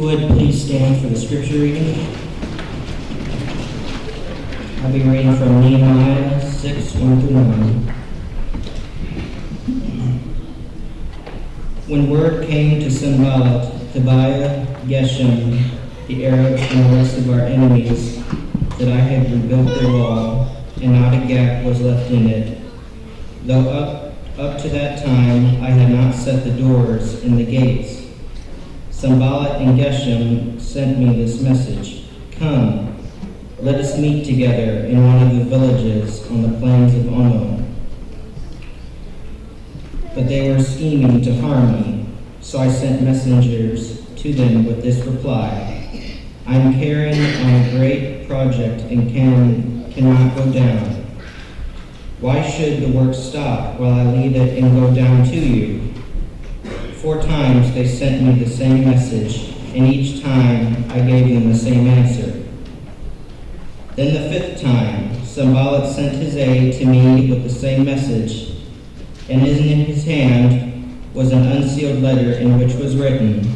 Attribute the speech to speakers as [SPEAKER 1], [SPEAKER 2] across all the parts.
[SPEAKER 1] would please stand for the scripture reading. I'll be reading from Nehemiah 6, 1 through 9. When word came to Sanballat, Tobiah, Geshem, the Arabs, and the rest of our enemies, that I had rebuilt their wall, and not a gap was left in it, though up to that time I had not set the doors and the gates, Sanballat and Geshem sent me this message: "Come, let us meet together in one of the villages on the plains of Ono." But they were scheming to harm me, so I sent messengers to them with this reply: "I am carrying on a great project and cannot go down. Why should the work stop while I leave it and go down to you?" 4 times they sent me the same message, and each time I gave them the same answer. Then the 5th time, Sanballat sent his aide to me with the same message, and in his hand was an unsealed letter in which was written,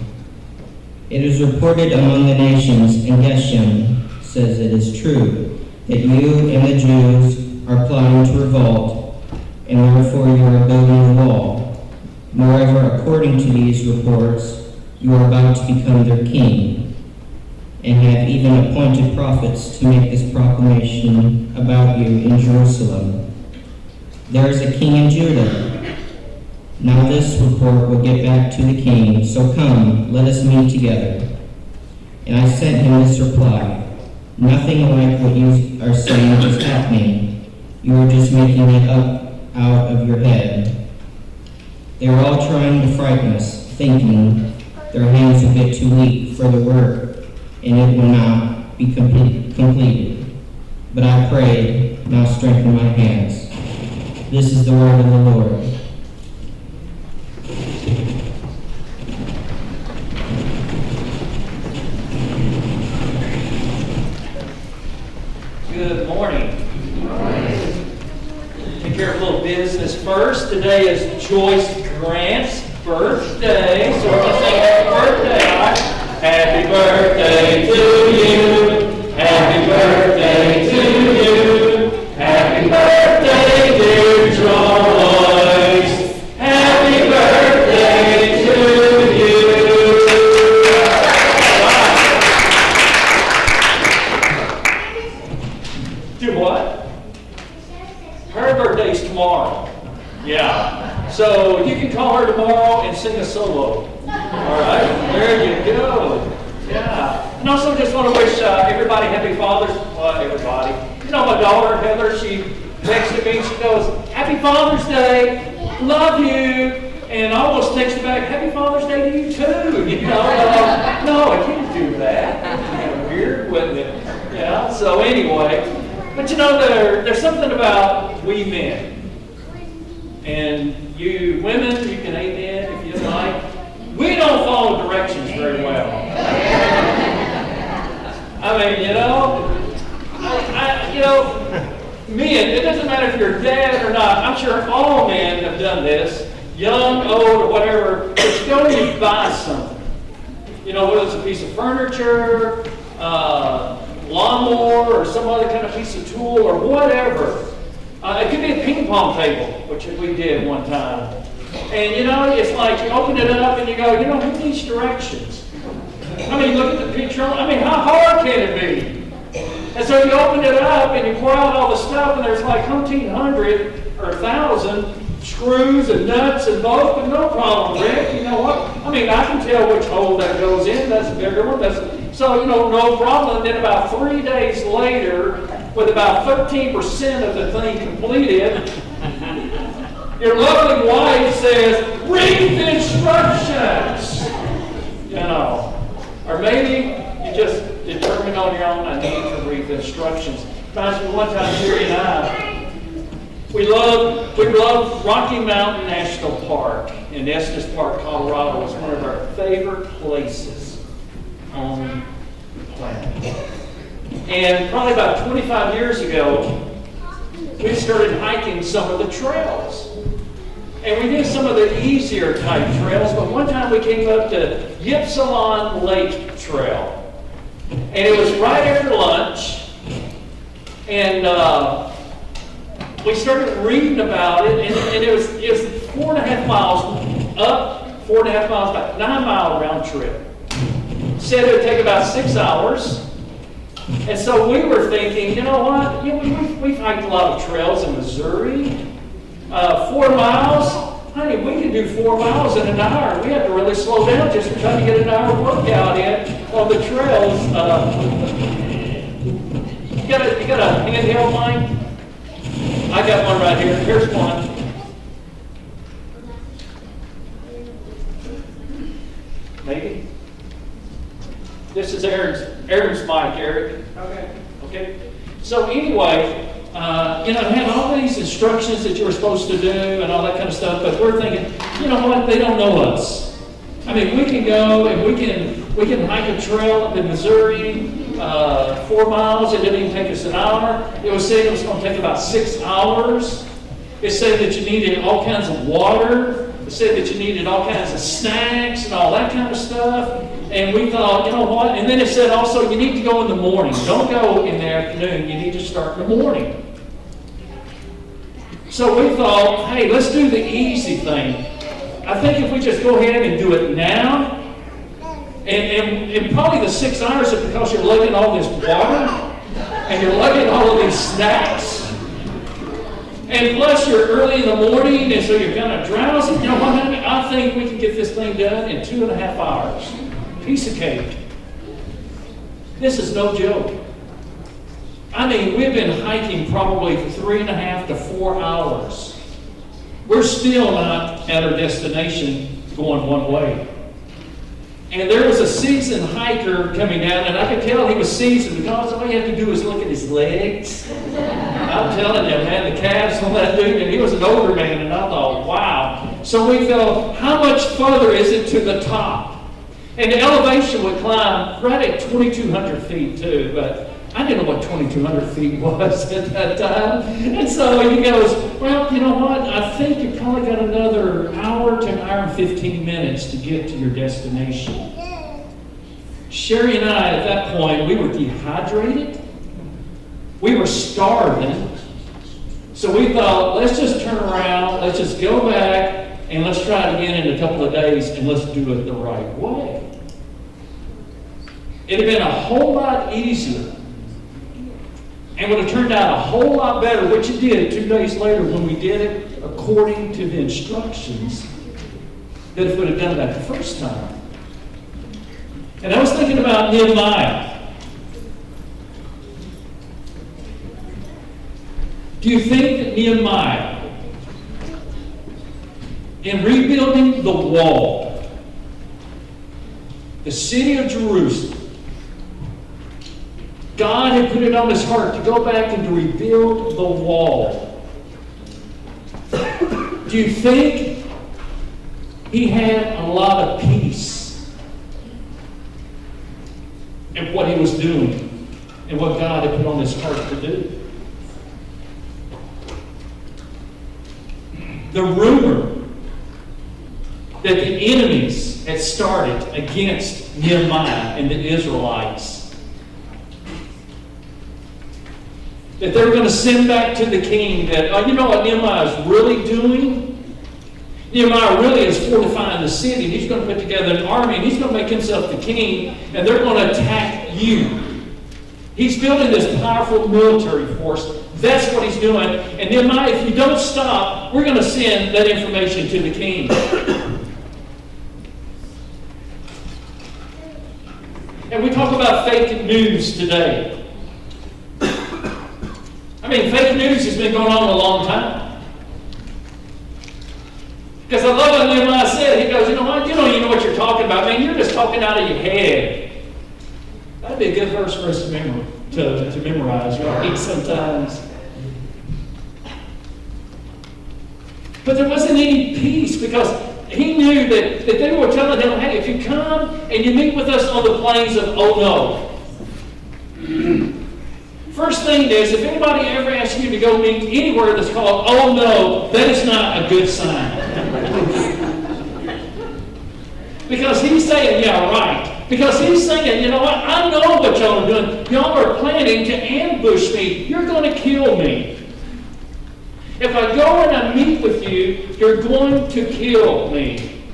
[SPEAKER 1] "It is reported among the nations, and Geshem says it is true, that you and the Jews are plotting to revolt, and therefore you are building the wall. Moreover, according to these reports, you are about to become their king, and have even appointed prophets to make this proclamation about you in Jerusalem. There is a king in Judah. Now this report will get back to the king, so come, let us meet together." And I sent him this reply: "Nothing like what you are saying is happening. You are just making it up out of your head." They are all trying to frighten us, thinking their hands will get too weak for the work, and it will not be completed. But I prayed, "Now strengthen my hands." This is the word of the Lord.
[SPEAKER 2] Good morning. Take care of a little business first. Today is Joyce Grant's birthday, so we're going to sing happy birthday. All right? Happy birthday to you. Happy birthday to you. Happy birthday, dear Joyce. Happy birthday to you. Do what? Her birthday's tomorrow. Yeah. So you can call her tomorrow and sing a solo. All right? There you go. Yeah. And also just want to wish everybody happy Father's everybody. You know, my daughter, Heather, she texted me and she goes, "Happy Father's Day. Love you." And I almost texted back, "Happy Father's Day to you too." You know, no, I can't do that. That's kind of weird, wouldn't it? Yeah. So anyway, but you know, there's something about we men. And you women, you can amen if you like. We don't follow directions very well. I mean, you know, men, it doesn't matter if you're a dad or not. I'm sure all men have done this, young, old, or whatever. But you go and you buy something. You know, whether it's a piece of furniture, lawnmower, or some other kind of piece of tool, or whatever. It could be a ping pong table, which we did one time. And you know, it's like you open it up and you go, you know, who needs directions? I mean, look at the picture. I mean, how hard can it be? And so you open it up and you pour out all the stuff, and there's like 1,800 or 1,000 screws and nuts and bolts, but no problem, Rick. You know what? I mean, I can tell which hole that goes in. That's a bigger one. So, you know, no problem. And then about 3 days later, with about 13% of the thing completed, your lovely wife says, "Read the instructions." You know, or maybe you just determined on your own, "I need to read the instructions." Reminds me one time, Jerry and I, we love Rocky Mountain National Park in Estes Park, Colorado. It's one of our favorite places on the planet. And probably about 25 years ago, we started hiking some of the trails. And we did some of the easier type trails, but one time we came up to Ypsilon Lake Trail. And it was right after lunch. And we started reading about it, and it was 4.5 miles up, 4.5 miles back, 9-mile round trip. Said it would take about 6 hours. And so we were thinking, you know what? We've hiked a lot of trails in Missouri. 4 miles, honey, we can do 4 miles in an hour. We have to really slow down just to try to get an hour workout in on the trails. You got a handheld mic? I got one right here. Here's one. Maybe. This is Aaron's mic, Eric. Okay. So anyway, it had all these instructions that you were supposed to do and all that kind of stuff, but we're thinking, you know what, they don't know us. I mean, we can go and we can hike a trail up in Missouri, 4 miles, it didn't even take us an hour. It was saying it was going to take about 6 hours. It said that you needed all kinds of water. It said that you needed all kinds of snacks and all that kind of stuff. And we thought, you know what? And then it said also, you need to go in the morning. Don't go in the afternoon. You need to start in the morning. So we thought, hey, let's do the easy thing. I think if we just go ahead and do it now, and probably the 6 hours is because you're lugging all this water, and you're lugging all of these snacks, and plus you're early in the morning, and so you're kind of drowsy. You know what, honey? I think we can get this thing done in 2.5 hours. Piece of cake. This is no joke. I mean, we've been hiking probably 3.5 to 4 hours. We're still not at our destination going one way. And there was a seasoned hiker coming down, and I could tell he was seasoned because all you have to do is look at his legs. I'm telling you, man, the calves on that dude, and he was an older man, and I thought, wow. So we felt, how much further is it to the top? And the elevation would climb right at 2,200 feet too, but I didn't know what 2,200 feet was at that time. And so he goes, well, you know what? I think you probably got another hour to an hour and 15 minutes to get to your destination. Sherry and I, at that point, we were dehydrated. We were starving. So we thought, let's just turn around, let's just go back, and let's try it again in a couple of days, and let's do it the right way. It had been a whole lot easier, and would have turned out a whole lot better, which it did 2 days later when we did it according to the instructions, than if we would have done that the first time. And I was thinking about Nehemiah. Do you think that Nehemiah, in rebuilding the wall, the city of Jerusalem, God had put it on his heart to go back and to rebuild the wall? Do you think he had a lot of peace in what he was doing and what God had put on his heart to do? The rumor that the enemies had started against Nehemiah and the Israelites, that they were going to send back to the king, that, oh, you know what Nehemiah is really doing? Nehemiah really is fortifying the city. He's going to put together an army, and he's going to make himself the king, and they're going to attack you. He's building this powerful military force. That's what he's doing. And Nehemiah, if you don't stop, we're going to send that information to the king. And we talk about fake news today. I mean, fake news has been going on a long time. Because I love what Nehemiah said. He goes, you know what? You don't even know what you're talking about. Man, you're just talking out of your head. That'd be a good verse for us to memorize, right? Sometimes. But there wasn't any peace because he knew that they were telling him, hey, if you come and you meet with us on the plains of Oh No. First thing is, if anybody ever asks you to go meet anywhere that's called Oh No, that is not a good sign. Because he's saying, yeah, right. Because he's saying, you know what? I know what y'all are doing. Y'all are planning to ambush me. You're going to kill me. If I go and I meet with you, you're going to kill me.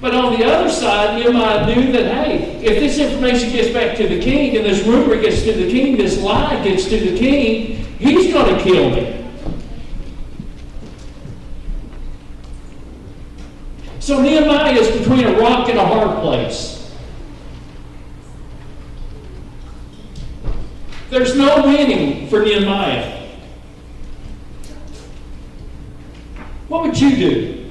[SPEAKER 2] But on the other side, Nehemiah knew that, hey, if this information gets back to the king, and this rumor gets to the king, this lie gets to the king, he's going to kill me. So Nehemiah is between a rock and a hard place. There's no winning for Nehemiah. What would you do?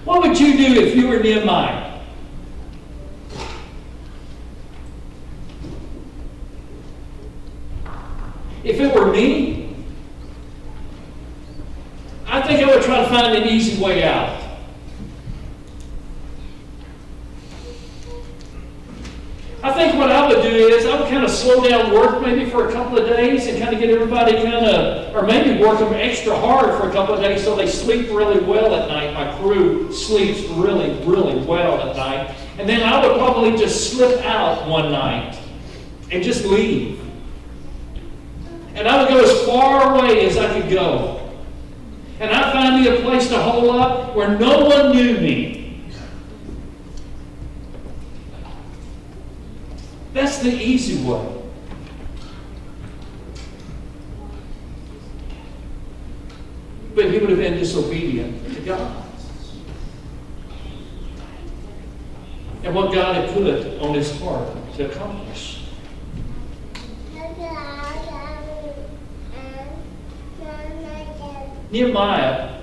[SPEAKER 2] What would you do if you were Nehemiah? If it were me, I think I would try to find an easy way out. I think what I would do is I would kind of slow down work maybe for a couple of days and kind of get everybody or maybe work them extra hard for a couple of days so they sleep really well at night. My crew sleeps really, really well at night. And then I would probably just slip out one night and just leave. And I would go as far away as I could go. And I'd find me a place to hole up where no one knew me. That's the easy way. But he would have been disobedient to God. And what God had put on his heart to accomplish. Nehemiah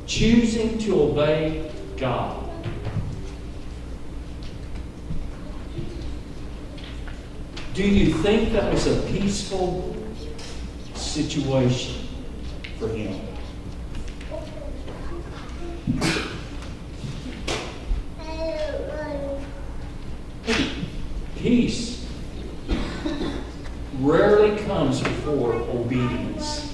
[SPEAKER 2] choosing to obey God. Do you think that was a peaceful situation for him? Peace rarely comes before obedience.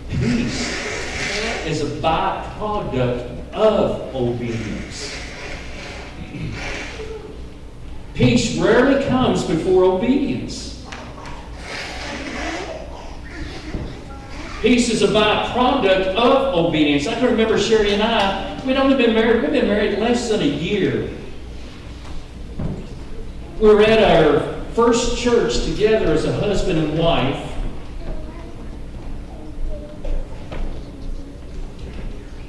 [SPEAKER 2] Peace is a byproduct of obedience. Peace rarely comes before obedience. Peace is a byproduct of obedience. I can remember Sherry and I, we've been married less than a year. We were at our first church together as a husband and wife.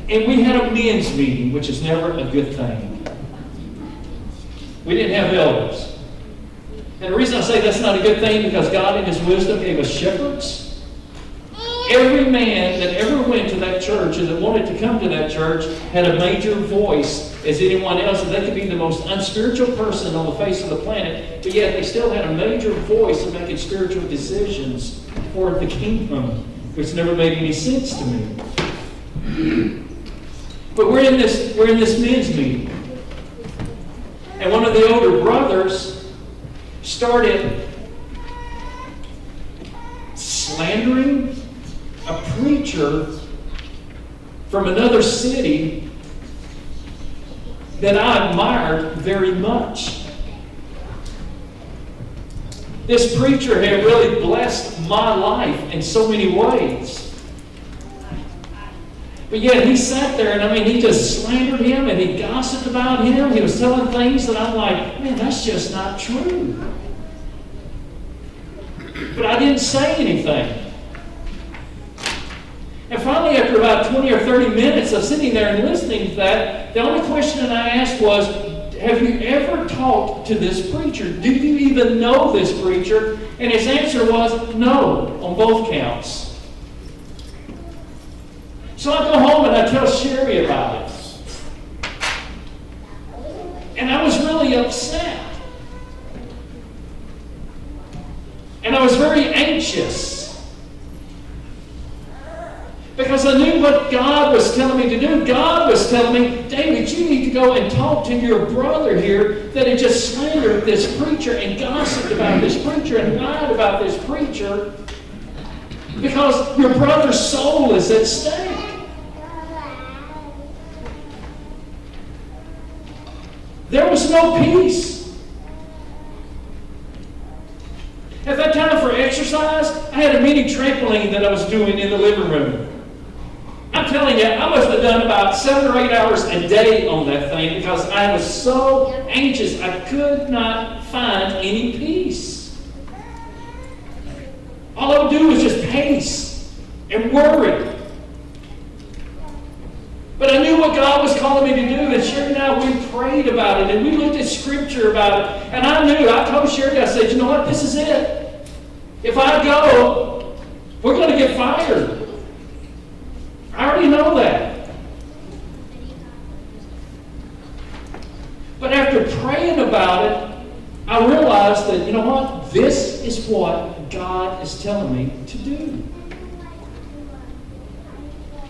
[SPEAKER 2] And we had a men's meeting, which is never a good thing. We didn't have elders. And the reason I say that's not a good thing, because God in his wisdom gave us shepherds. Every man that ever went to that church and that wanted to come to that church had a major voice as anyone else. And they could be the most unspiritual person on the face of the planet, but yet they still had a major voice in making spiritual decisions for the kingdom, which never made any sense to me. But we're in this men's meeting. And one of the older brothers started slandering a preacher from another city that I admired very much. This preacher had really blessed my life in so many ways. But yet he sat there and he just slandered him and he gossiped about him. He was telling things that I'm like, man, that's just not true. But I didn't say anything. And finally, after about 20 or 30 minutes of sitting there and listening to that, the only question that I asked was, have you ever talked to this preacher? Do you even know this preacher? And his answer was no on both counts. So I go home and I tell Sherry about it. And I was really upset. And I was very anxious. Because I knew what God was telling me to do. God was telling me, David, you need to go and talk to your brother here that had just slandered this preacher and gossiped about this preacher and lied about this preacher, because your brother's soul is at stake. There was no peace. At that time for exercise, I had a mini trampoline that I was doing in the living room. I'm telling you, I must have done about 7 or 8 hours a day on that thing because I was so anxious I could not find any peace. All I would do was just pace and worry. But I knew what God was calling me to do, and sure enough, we prayed about it, and we looked at Scripture about it, and I told Sherry, I said, you know what, this is it. If I go, we're going to get fired. I already know that. But after praying about it, I realized that, you know what, this is what God is telling me to do.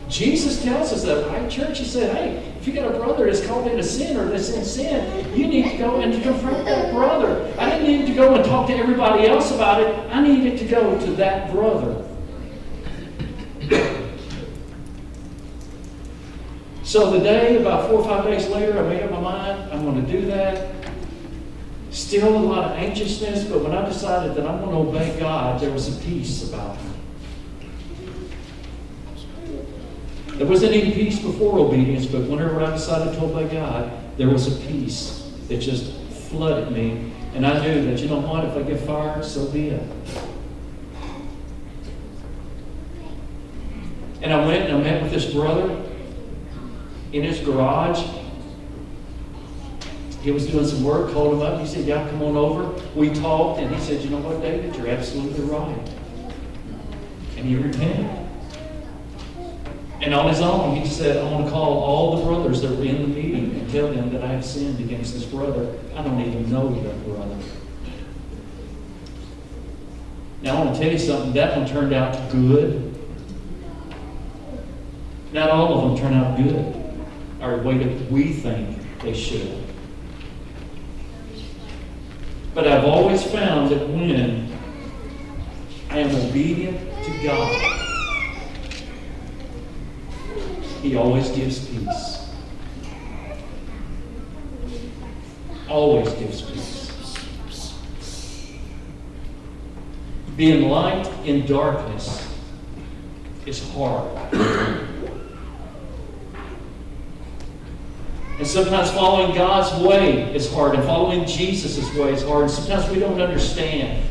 [SPEAKER 2] Jesus tells us that, right, church? He said, hey, if you got a brother that's caught in a sin or that's in sin, you need to go and confront that brother. I didn't need to go and talk to everybody else about it. I needed to go to that brother. So the day, about 4 or 5 days later, I made up my mind, I'm going to do that. Still a lot of anxiousness, but when I decided that I'm going to obey God, there was a peace about me. There wasn't any peace before obedience, but whenever I decided to obey God, there was a peace that just flooded me. And I knew that, you know what, if I get fired, so be it. And I went and I met with this brother in his garage. He was doing some work, called him up. He said, yeah, come on over. We talked, and he said, you know what, David, you're absolutely right. And he repented. And on his own, he said, I want to call all the brothers that were in the meeting and tell them that I have sinned against this brother. I don't even know that brother. Now, I want to tell you something. That one turned out good. Not all of them turn out good, or the way that we think they should. But I've always found that when I am obedient to God, He always gives peace. Always gives peace. Being light in darkness is hard. And sometimes following God's way is hard, and following Jesus' way is hard, and sometimes we don't understand.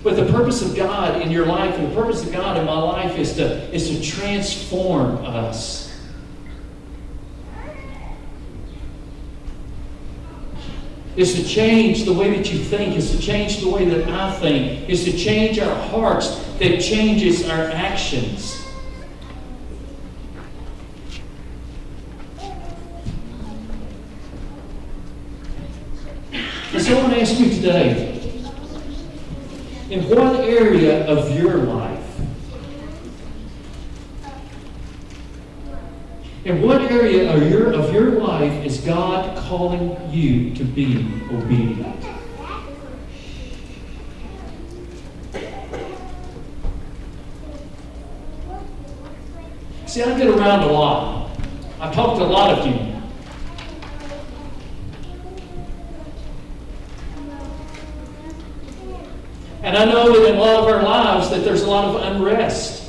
[SPEAKER 2] But the purpose of God in your life and the purpose of God in my life is to transform us. Is to change the way that you think, is to change the way that I think, is to change our hearts that changes our actions. And so I want to ask you today, in what area of your life, in what area of your life is God calling you to be obedient? See, I get around a lot. I've talked to a lot of you. And I know that in a lot of our lives that there's a lot of unrest.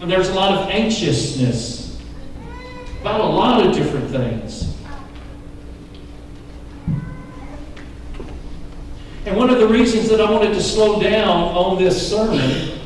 [SPEAKER 2] And there's a lot of anxiousness about a lot of different things. And one of the reasons that I wanted to slow down on this sermon,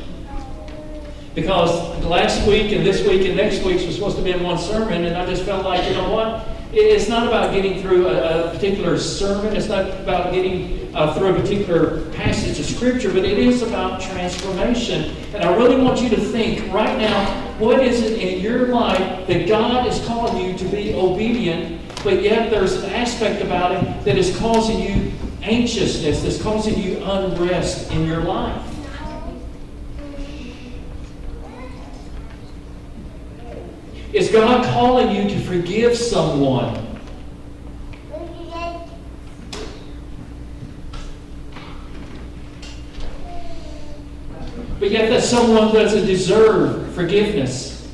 [SPEAKER 2] because last week and this week and next week was supposed to be in one sermon, and I just felt like, you know what? It's not about getting through a particular sermon. It's not about getting through a particular passage of Scripture, but it is about transformation. And I really want you to think right now, what is it in your life that God is calling you to be obedient but yet there's an aspect about it that is causing you anxiousness, that's causing you unrest in your life. Is God calling you to forgive someone? But yet that someone doesn't deserve forgiveness,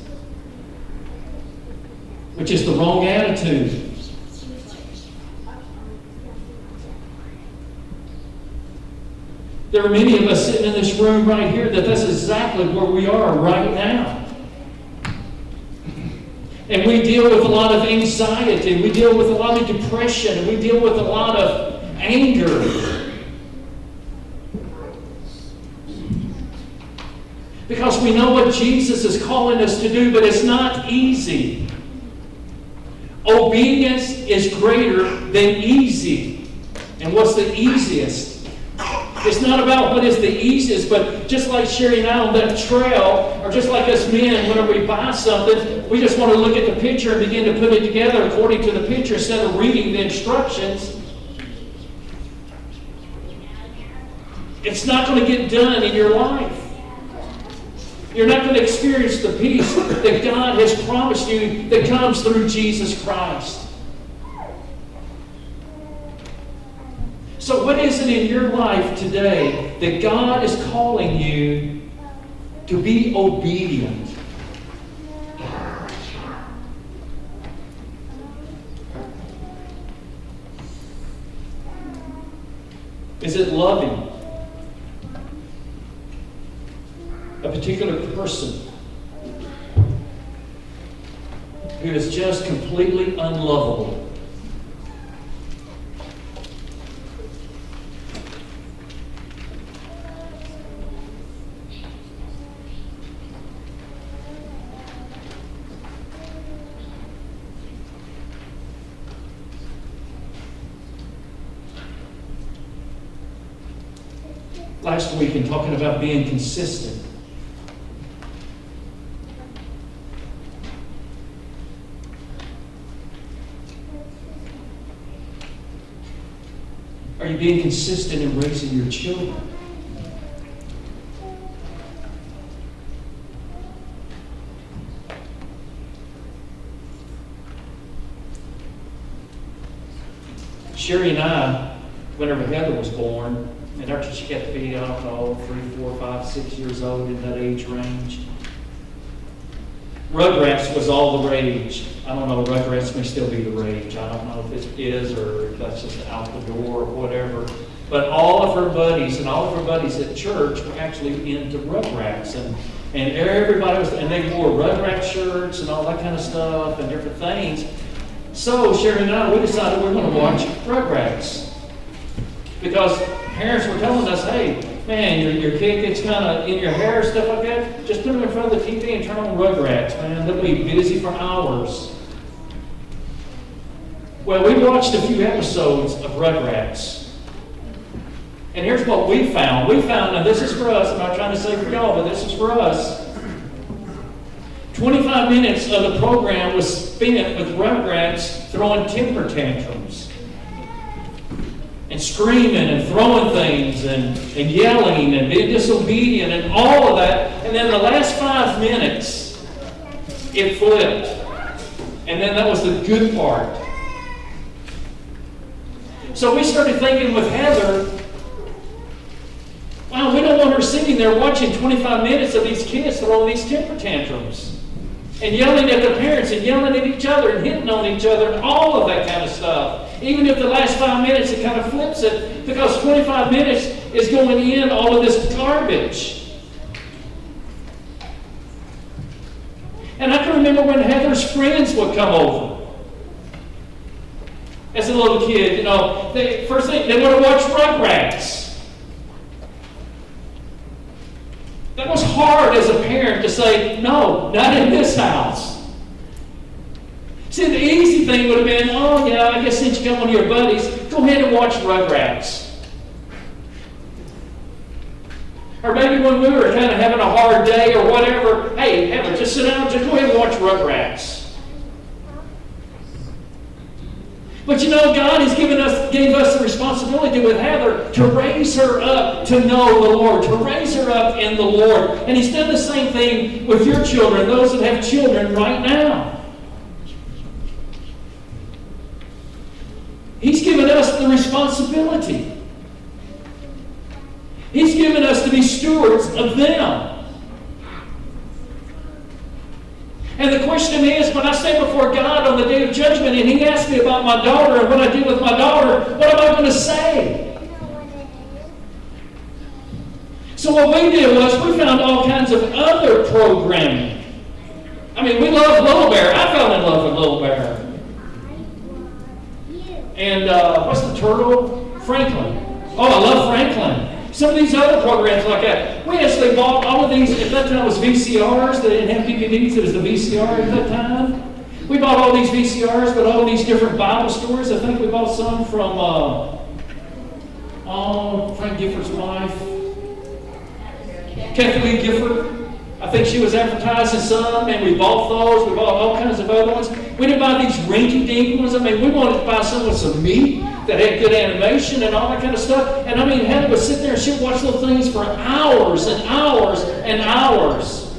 [SPEAKER 2] which is the wrong attitude. There are many of us sitting in this room right here that that's exactly where we are right now. And we deal with a lot of anxiety, and we deal with a lot of depression, and we deal with a lot of anger. Because we know what Jesus is calling us to do, but it's not easy. Obedience is greater than easy. And what's the easiest? It's not about what is the easiest, but just like Sherry and I on that trail, or just like us men, whenever we buy something, we just want to look at the picture and begin to put it together according to the picture instead of reading the instructions. It's not going to get done in your life. You're not going to experience the peace that God has promised you that comes through Jesus Christ. So what is it in your life today that God is calling you to be obedient? Is it loving a particular person who is just completely unlovable? Last week, in talking about being consistent, are you being consistent in raising your children? Sherry and I, whenever Heather was born, and after she got to be, I don't know, 3, 4, 5, 6 years old, in that age range, Rugrats was all the rage. I don't know, Rugrats may still be the rage. I don't know if it is or if that's just out the door or whatever. But all of her buddies and all of her buddies at church were actually into Rugrats. And everybody was, and they wore Rugrat shirts and all that kind of stuff and different things. So Sherry and I, we decided we're going to watch Rugrats. Because parents were telling us, hey, man, your kid gets kind of in your hair and stuff like that, just put them in front of the TV and turn on Rugrats, man. They'll be busy for hours. Well, we watched a few episodes of Rugrats. And here's what we found. We found, and this is for us, I'm not trying to say for y'all, but this is for us. 25 minutes of the program was spent with Rugrats throwing temper tantrums. And screaming and throwing things and yelling and being disobedient and all of that. And then the last 5 minutes, it flipped. And then that was the good part. So we started thinking with Heather, wow, we don't want her sitting there watching 25 minutes of these kids throwing these temper tantrums. And yelling at their parents and yelling at each other and hitting on each other and all of that kind of stuff. Even if the last 5 minutes it kind of flips it, because 25 minutes is going in all of this garbage. And I can remember when Heather's friends would come over. As a little kid, first thing, they want to watch Rugrats. That was hard as a parent to say, no, not in this house. See, the easy thing would have been, oh yeah, I guess since you got one of your buddies, go ahead and watch Rugrats. Or maybe when we were kind of having a hard day or whatever, hey, Heather, just sit down, just go ahead and watch Rugrats. But God has gave us the responsibility with Heather to raise her up to know the Lord, to raise her up in the Lord. And He's done the same thing with your children, those that have children right now. He's given us the responsibility. He's given us to be stewards of them. And the question is, when I stand before God on the day of judgment and He asks me about my daughter and what I did with my daughter, what am I going to say? So what we did was we found all kinds of other programming. I mean, we love Little Bear. I fell in love with Little Bear. And what's the turtle? Franklin. Oh, I love Franklin. Some of these other programs like that. We actually bought all of these. At that time, it was VCRs. They didn't have DVDs. It was the VCR at that time. We bought all these VCRs, but all these different Bible stories. I think we bought some from Frank Gifford's wife, Kathleen Gifford. I think she was advertising some, and we bought those. We bought all kinds of other ones. We didn't buy these rinky-dink ones. I mean, we wanted to buy some with some meat that had good animation and all that kind of stuff. And I mean, Heather would sit there and she'd watch little things for hours and hours and hours.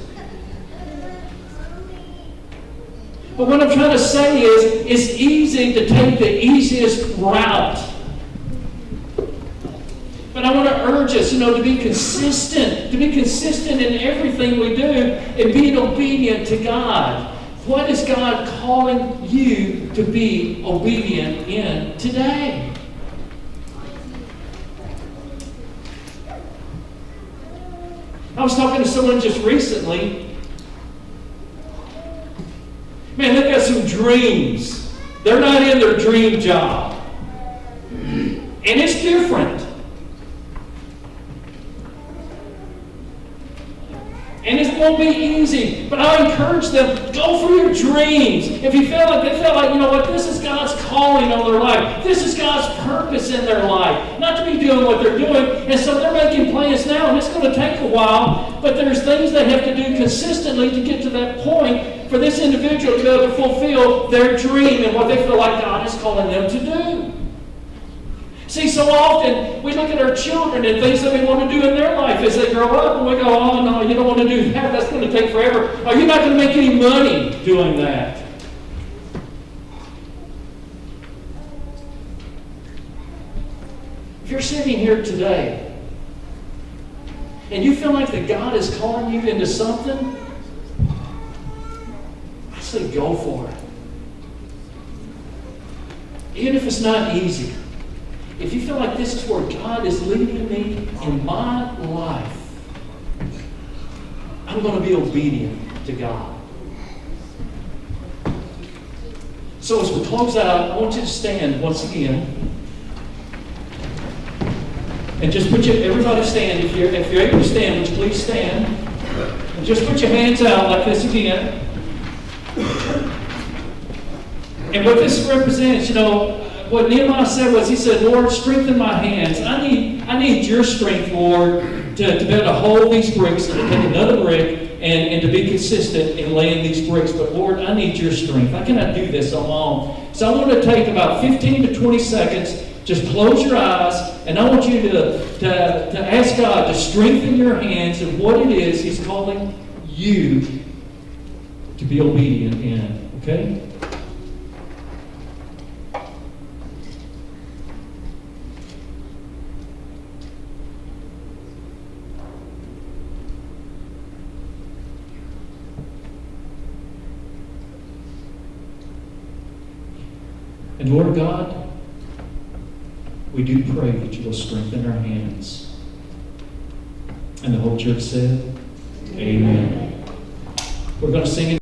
[SPEAKER 2] But what I'm trying to say is, it's easy to take the easiest route. But I want to urge us, to be consistent in everything we do and being obedient to God. What is God calling you to be obedient in today? I was talking to someone just recently. Man, they've got some dreams. They're not in their dream job. And it's different. And it won't be easy, but I encourage them, go for your dreams. If you feel like this is God's calling on their life. This is God's purpose in their life. Not to be doing what they're doing. And so they're making plans now, and it's going to take a while, but there's things they have to do consistently to get to that point for this individual to be able to fulfill their dream and what they feel like God is calling them to do. See, so often we look at our children and things that we want to do in their life as they grow up, and we go, oh, no, you don't want to do that. That's going to take forever. Or you're not going to make any money doing that. If you're sitting here today and you feel like that God is calling you into something, I say go for it. Even if it's not easy. If you feel like this is where God is leading me in my life, I'm going to be obedient to God. So as we close out, I want you to stand once again. And just everybody stand. If you're able to stand, would you please stand? And just put your hands out like this again. And what this represents, what Nehemiah said was, he said, Lord, strengthen my hands. I need your strength, Lord, to be able to hold these bricks and to take another brick and to be consistent in laying these bricks. But Lord, I need your strength. I cannot do this alone. So I want to take about 15 to 20 seconds. Just close your eyes, and I want you to ask God to strengthen your hands in what it is He's calling you to be obedient in. Okay? And Lord God, we do pray that you will strengthen our hands. And the whole church said, Amen. We're going to sing it.